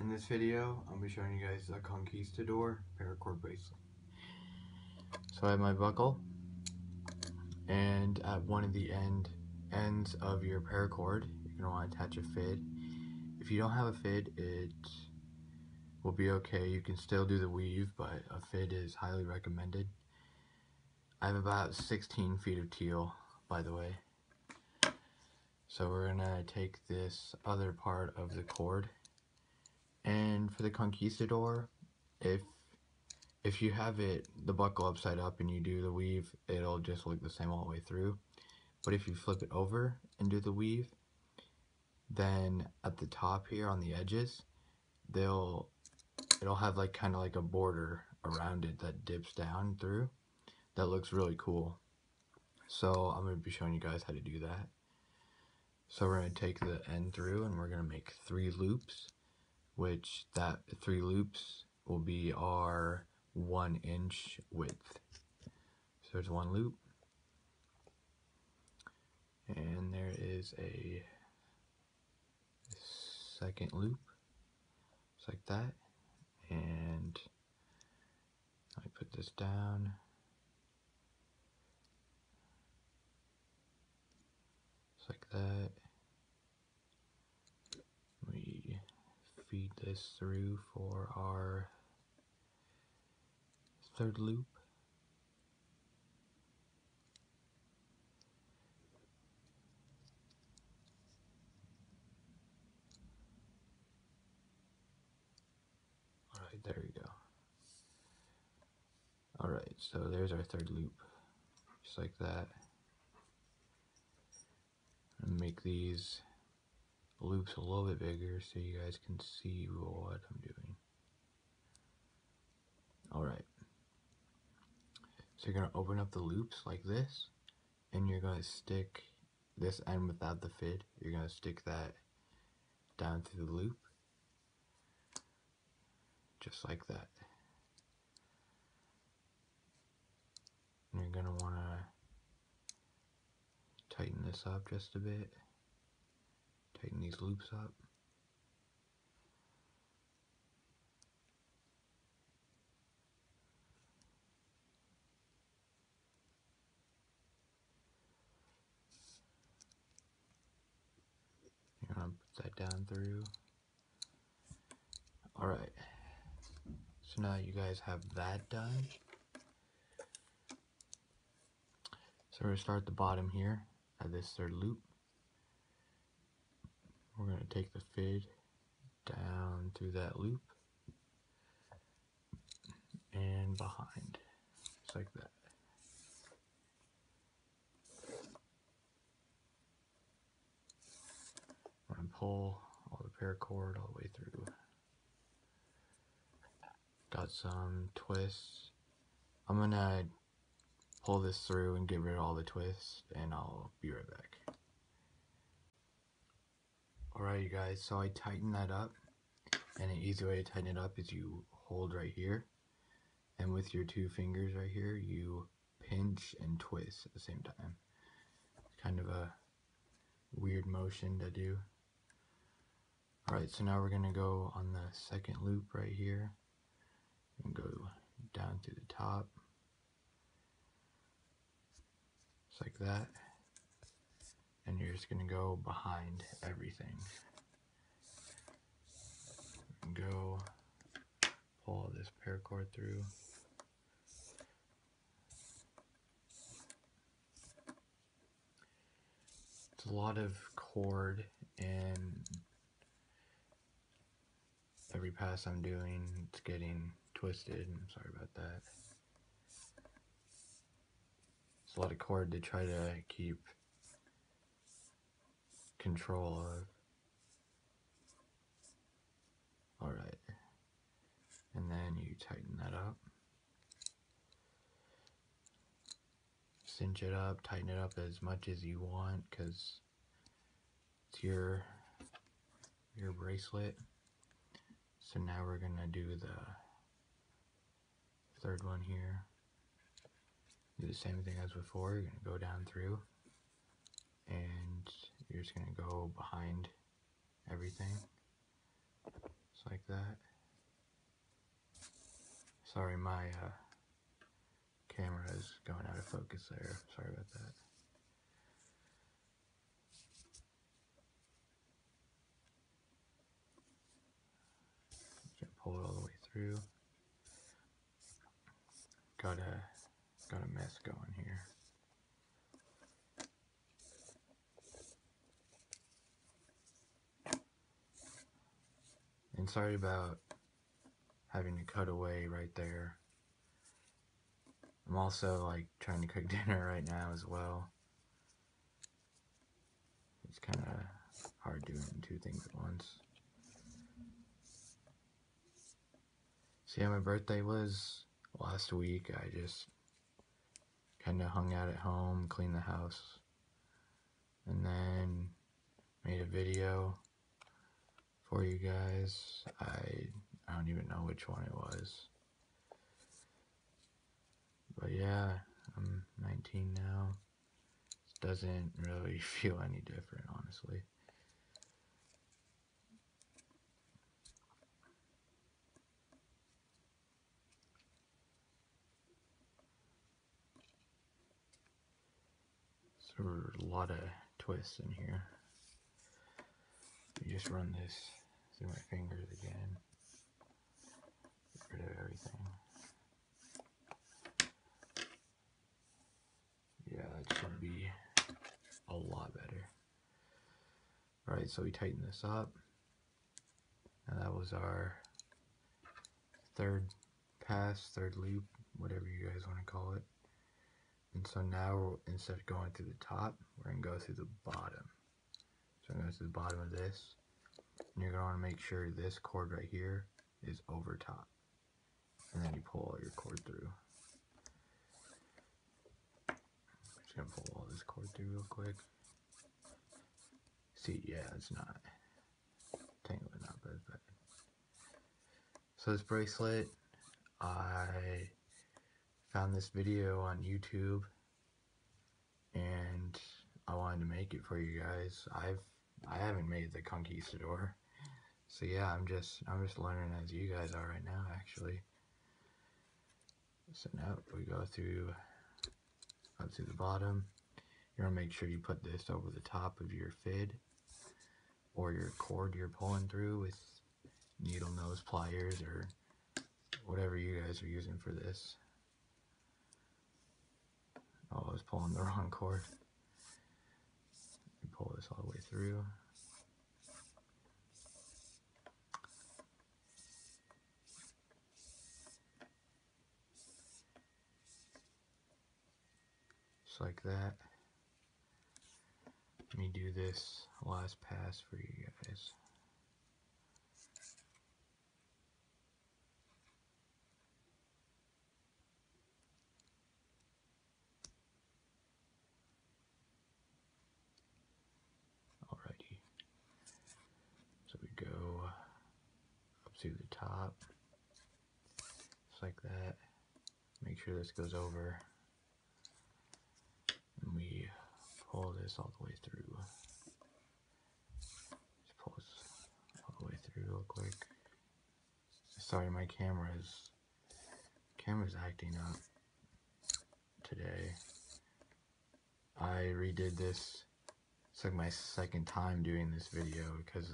In this video, I'm going to be showing you guys a Conquistador Paracord Bracelet. So I have my buckle, and at one of the ends of your paracord, you're going to want to attach a fid. If you don't have a fid, it will be okay. You can still do the weave, but a fid is highly recommended. I have about 16 feet of teal, by the way. So we're going to take this other part of the cord. And for the Conquistador, if you have the buckle upside up and you do the weave, it'll just look the same all the way through. But if you flip it over and do the weave, then at the top here on the edges, it'll have kind of like a border around it that dips down through. That looks really cool. So I'm going to be showing you guys how to do that. So we're going to take the end through and we're going to make 3 loops, which that 3 loops will be our 1 inch width. So there's 1 loop, and there is a second loop, just like that, and I put this down, just like that. We feed this through for our 3rd loop. Alright, there we go. Alright, so there's our 3rd loop, just like that. And make these loops a little bit bigger so you guys can see what I'm doing. Alright, so you're going to open up the loops like this, and you're going to stick this end without the fid. You're going to stick that down through the loop, just like that. And you're going to want to tighten this up just a bit. Tighten these loops up. You're going to put that down through. Alright, so now you guys have that done. So we're going to start at the bottom here at this 3rd loop. We're going to take the fid down through that loop and behind, just like that. I'm going to pull all the paracord all the way through. Got some twists. I'm going to pull this through and get rid of all the twists, and I'll be right back. Alright you guys, so I tightened that up, and an easy way to tighten it up is you hold right here, and with your 2 fingers right here, you pinch and twist at the same time. It's kind of a weird motion to do. Alright, so now we're going to go on the 2nd loop right here, and go down through the top, just like that. And you're just going to go behind everything. And go pull this paracord through. It's a lot of cord, and every pass I'm doing, it's getting twisted. I'm sorry about that. It's a lot of cord to try to keep control of. Alright, and then you tighten that up, cinch it up, tighten it up as much as you want, because it's your bracelet. So now we're gonna do the 3rd one here. Do the same thing as before. You're gonna go down through, and you're just gonna go behind everything, just like that. Sorry, my camera is going out of focus there. Sorry about that. Pull it all the way through. Got a mess going here. And sorry about having to cut away right there. I'm also like trying to cook dinner right now as well. It's kind of hard doing two things at once. So yeah, my birthday was last week. I just kind of hung out at home, cleaned the house, and then made a video for you guys. I don't even know which one it was. But yeah, I'm 19 now. It doesn't really feel any different, honestly. So a lot of twists in here. You just run this through my fingers again. Get rid of everything. Yeah, that should be a lot better. Alright, so we tighten this up. And that was our third pass, third loop, whatever you guys want to call it. And so now, instead of going through the top, we're going to go through the bottom. So I'm going to go to the bottom of this. And you're going to want to make sure this cord right here is over top. And then you pull all your cord through. I'm just going to pull all this cord through real quick. See, yeah, it's not tangling up as bad. So this bracelet, I found this video on YouTube and I wanted to make it for you guys. I haven't made the Conquistador, so yeah, I'm just learning as you guys are right now, actually. So now we go through up to the bottom. You're gonna make sure you put this over the top of your fid or your cord you're pulling through with needle nose pliers or whatever you guys are using for this. Oh, I was pulling the wrong cord. You pull this all the way through. Just like that. Let me do this last pass for you guys. Alrighty. So we go up to the top, just like that. Make sure this goes over. And we pull this all the way through. Just pull this all the way through real quick. Sorry, my camera's acting up today. I redid this. It's like my second time doing this video because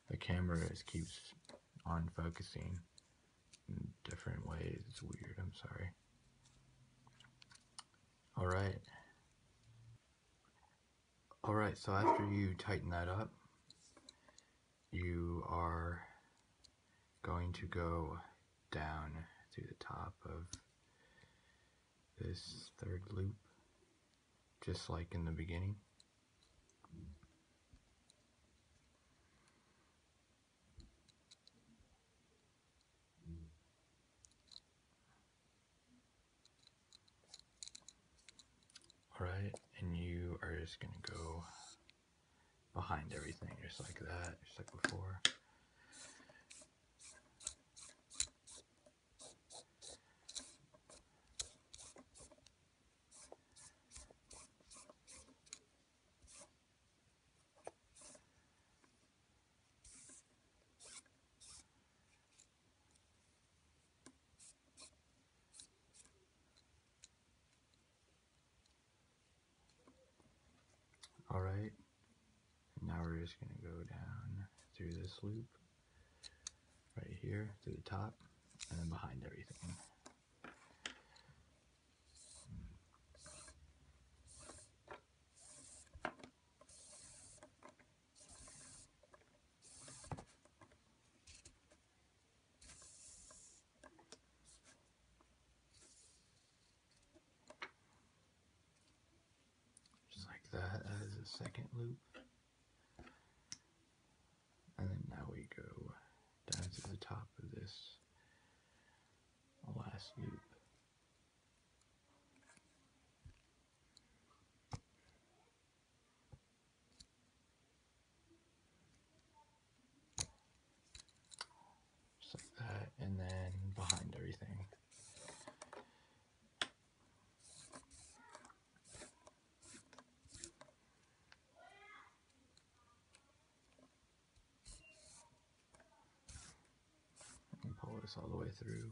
the camera keeps on focusing in different ways. It's weird. I'm sorry. Alright, so after you tighten that up, you are going to go down to the top of this third loop, just like in the beginning. Alright, and you are just going to go behind everything, just like that, just like before. Alright, now we're just going to go down through this loop, right here, through the top, and then behind everything. Just like that as a second loop. And then now we go down to the top of this last loop. Just like that, and then behind everything. And pull this all the way through.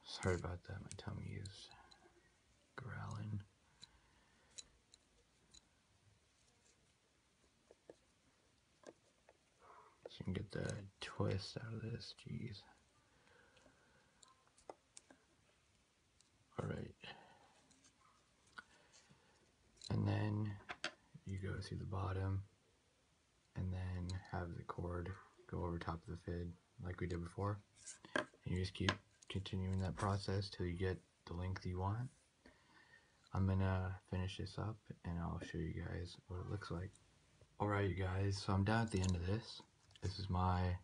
Sorry about that, my tummy is growling. So you can get the twist out of this, jeez. Alright. And then you go through the bottom and then have the cord go over top of the fid like we did before. And you just keep continuing that process till you get the length you want. I'm gonna finish this up and I'll show you guys what it looks like. Alright you guys, so I'm down at the end of this. This is my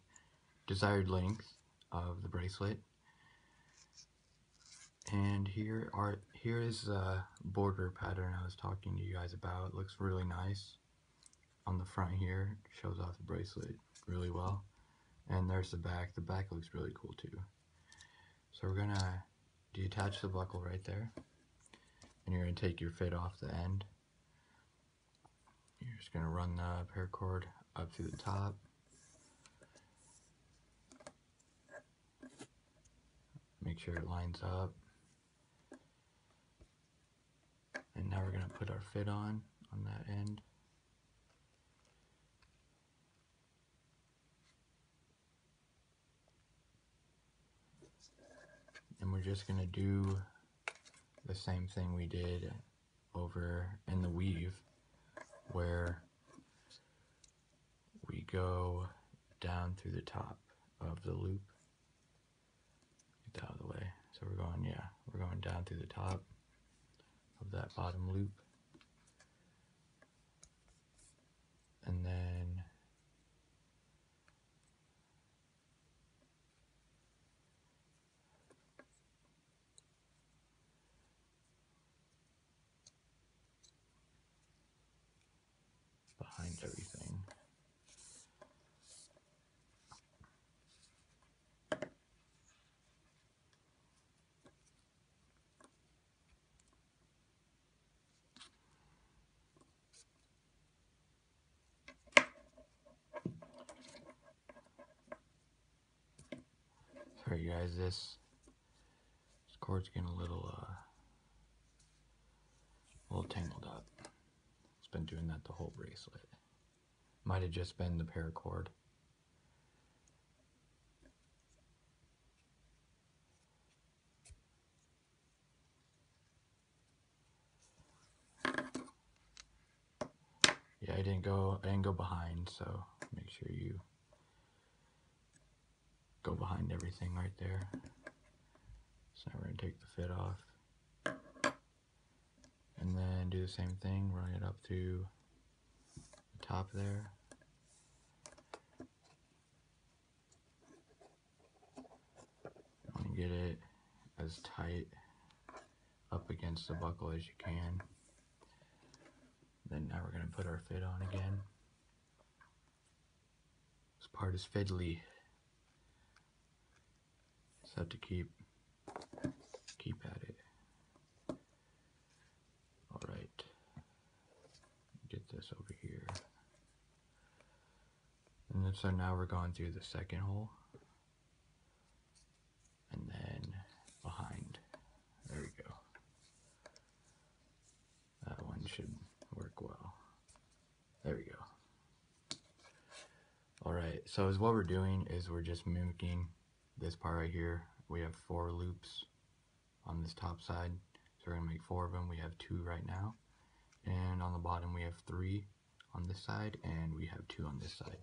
desired length of the bracelet. And here is the border pattern I was talking to you guys about. It looks really nice. On the front here, it shows off the bracelet really well. And there's the back. The back looks really cool too. So we're gonna detach the buckle right there, and you're gonna take your fid off the end. You're just gonna run the paracord up to the top. Make sure it lines up. And now we're gonna put our fid on that end. And we're just gonna do the same thing we did over in the weave, where we go down through the top of the loop. Get that out of the way. So we're going down through the top of that bottom loop. And then behind everything. Sorry guys, this cord's getting a little tangled up. It's been doing that the whole bracelet. Might have just been the paracord. Yeah, I didn't go behind, so make sure you go behind everything right there. So now we're gonna take the fid off, and then do the same thing, run it up to the top there. You want to get it as tight up against the buckle as you can. Then now we're gonna put our fid on again. This part is fiddly. Just have to keep at it. Alright. Get this over here. And then, so now we're going through the second hole. And then behind. There we go. That one should work well. There we go. Alright, so what we're doing is we're just mimicking this part right here. We have 4 loops on this top side. So we're going to make 4 of them. We have 2 right now. And on the bottom we have 3 on this side, and we have 2 on this side.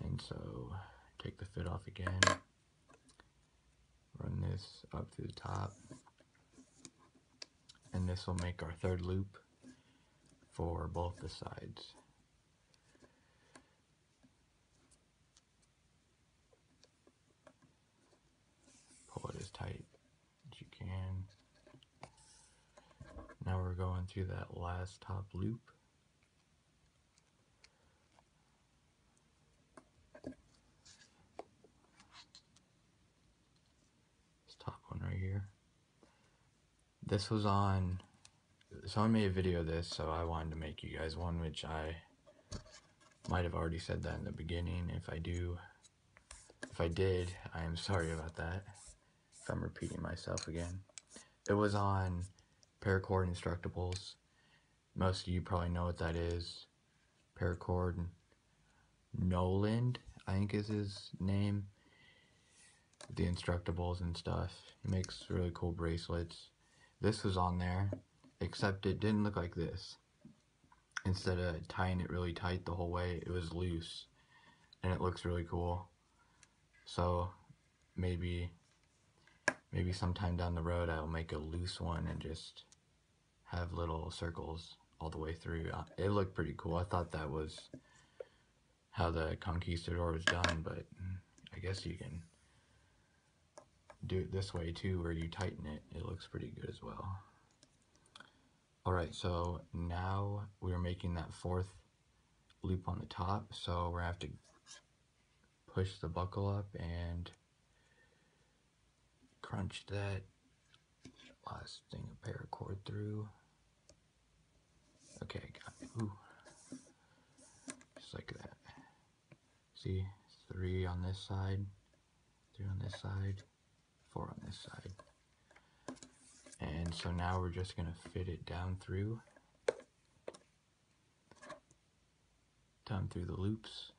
And so take the fit off again. Run this up to the top. And this will make our 3rd loop for both the sides. Pull it as tight as you can. Now we're going through that last top loop. This top one right here. This was on, someone made a video of this, so I wanted to make you guys one, which I might have already said that in the beginning. If I did, I am sorry about that. If I'm repeating myself again. It was on Paracord Instructables. Most of you probably know what that is. Paracord Noland, I think is his name. The Instructables and stuff. He makes really cool bracelets. This was on there, except it didn't look like this. Instead of tying it really tight the whole way, it was loose. And it looks really cool. So maybe sometime down the road I'll make a loose one and just have little circles all the way through. It looked pretty cool. I thought that was how the Conquistador was done, but I guess you can do it this way too, where you tighten it. It looks pretty good as well. Alright, so now we're making that 4th loop on the top, so we're going to have to push the buckle up and crunch that last thing of paracord through. Okay, got it. Ooh. Just like that. See, 3 on this side, 3 on this side, 4 on this side. And so now we're just going to fit it down through the loops.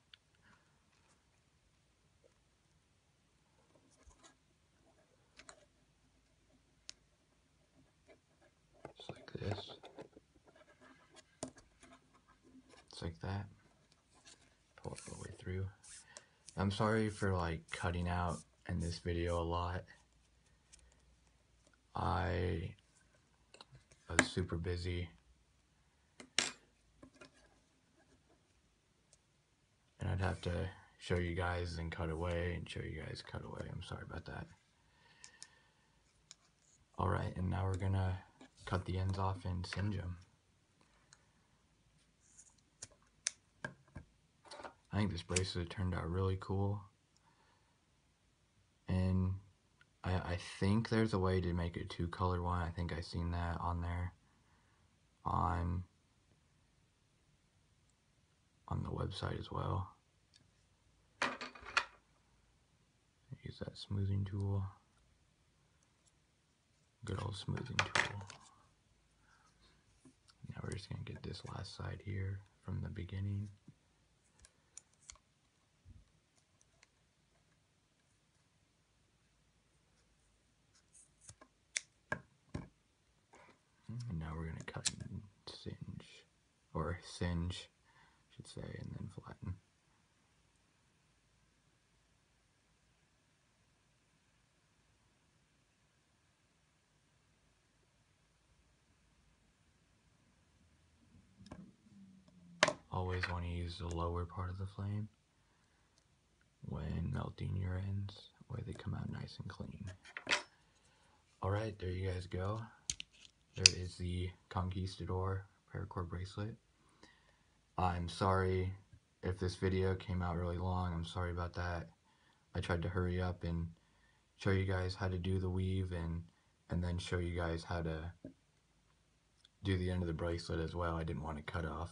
Just like this. Just like that. Pull it all the way through. I'm sorry for like cutting out in this video a lot. I was super busy, and I'd have to show you guys and cut away and show you guys cut away. I'm sorry about that. Alright, and now we're gonna cut the ends off and singe them. I think this bracelet turned out really cool, and I think there's a way to make it a 2-color one. I think I seen that on there on the website as well. Use that smoothing tool. Good old smoothing tool. Now we're just gonna get this last side here from the beginning. And now we're going to cut and singe, or singe, I should say, and then flatten. Always want to use the lower part of the flame when melting your ends, where they come out nice and clean. Alright, there you guys go. There is the Conquistador Paracord Bracelet. I'm sorry if this video came out really long. I'm sorry about that. I tried to hurry up and show you guys how to do the weave and then show you guys how to do the end of the bracelet as well. I didn't want to cut off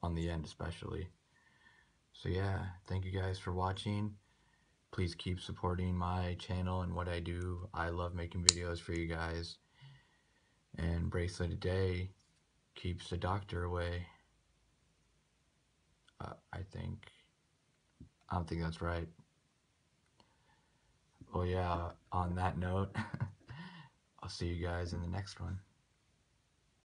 on the end especially. So yeah, thank you guys for watching. Please keep supporting my channel and what I do. I love making videos for you guys. And bracelet a day keeps the doctor away. I don't think that's right. Well, yeah, on that note, I'll see you guys in the next one.